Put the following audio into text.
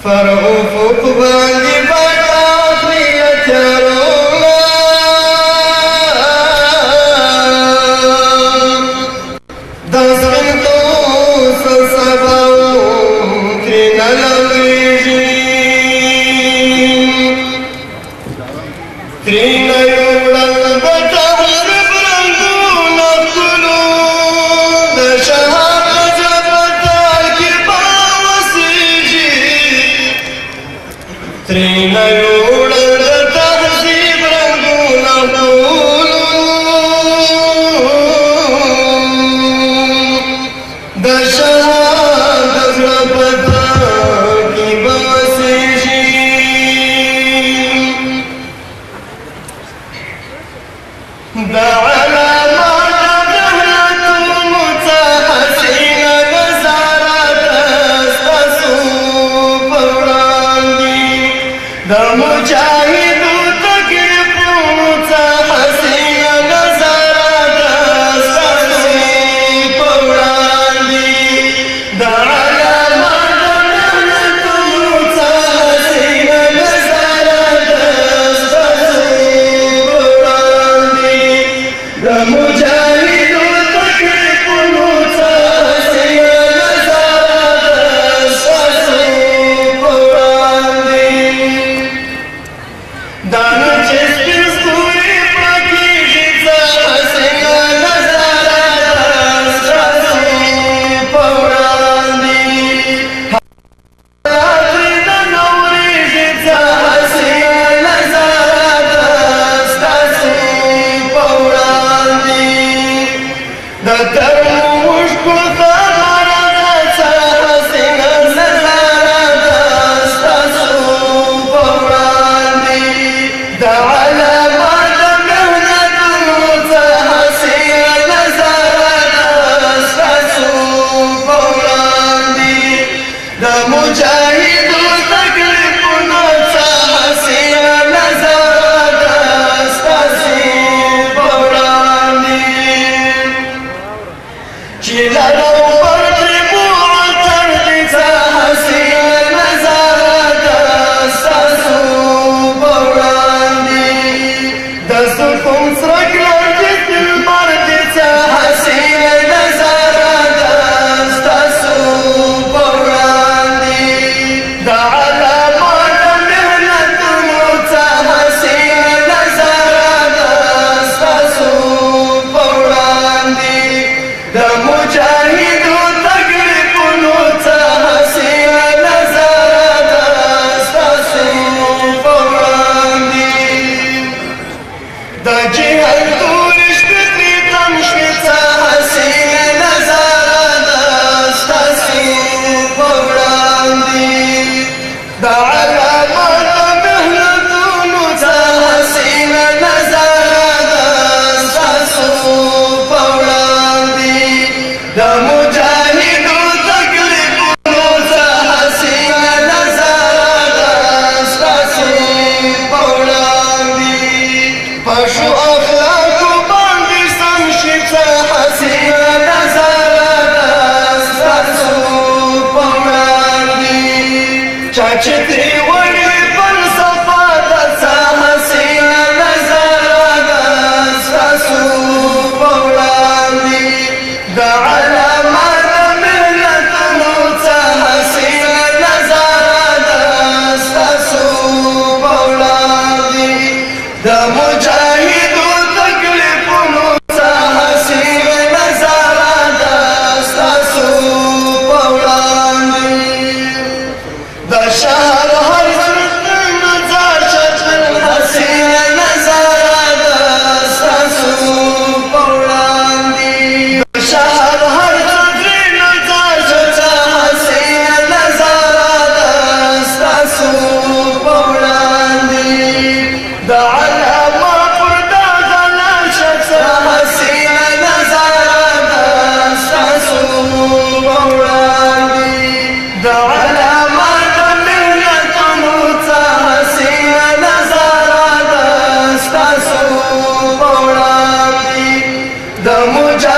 پر افق باندې باقي تیارونه د سپینتوس سباوون ترېنه لوېږي ترېنه یوړل د تهذیب رنګونه ښکلو د شهاب جبتال کې به وسېږي ترېنه یوړل د تهذیب رنګونه ښکلو د شهاب د زړه په تال کې به وسېږي د علامات دهلتونو څخه حسینه نظاره ده ستاسو په وړاندې د مجاهدو تکلیفونو څخه حسینه نظاره ده ستاسو په وړاندې د علامات دهلتونو څخه حسینه نظاره ده ستاسو په وړاندې د مجاهدو تکلیفونو څخه حسینه نظاره ده ستاسو په وړاندې دا نن چې سپین ستوري پاکېږي څه حسینه نظاره ده ستاسو په وړاندې راتلې د نورېږي څه حسینه نظاره ده ستاسو په وړاندې د ترموش کوڅه غاړه ده څه حسینه نظاره ده ستاسو په وړاندې د علامات مهنتونو څه حسینه نظاره ده ستاسو په وړاندې د مجاهدو تکلیفونو څه حسینه نظاره ده ستاسو په وړاندې چې لرو پر تربو عطر دي څه حسینه نظاره ده ستاسو په وړاندې د سکون څرک لرګي دلبر دي څه حسینه نظاره ده ستاسو په وړاندې د علامات مهنتونو څه حسینه نظاره ده ستاسو په وړاندې د مجاهدو تکلیفونو څه حسینه نظاره ده ستاسو په وړاندې د جهل تورې شپې ترې تم شوې څه حسینه نظاره ده ستاسو په وړاندې د علامات مهنتونو څه حسینه نظاره ده ستاسو په وړاندې د مجاهدو تکلیفونو څه حسینه نظاره ده ستاسو په وړاندې په ښو اخلاقو باندې سم شي څه حسینه نظاره ده ستاسو په وړاندې چا چې ترې وړي فلسفه ده څه حسینه نظاره ده ستاسو په وړاندې د علامات مهنتونو څه حسینه نظاره ده ستاسو په وړاندې د مجاهدو تکلیفونو څه حسینه نظاره ده ستاسو په وړاندې د شهر هر زړه نظر شتل حسینه نظاره ده ستاسو په وړاندې د شهر هر زړه نظر شتل حسینه نظاره ده ستاسو په وړاندې د علامات پر دغه لاشه څه حسینه نظاره ده ستاسو په وړاندې د علامات مهنتونو څه حسینه نظاره ده ستاسو په وړاندې د مجاهدو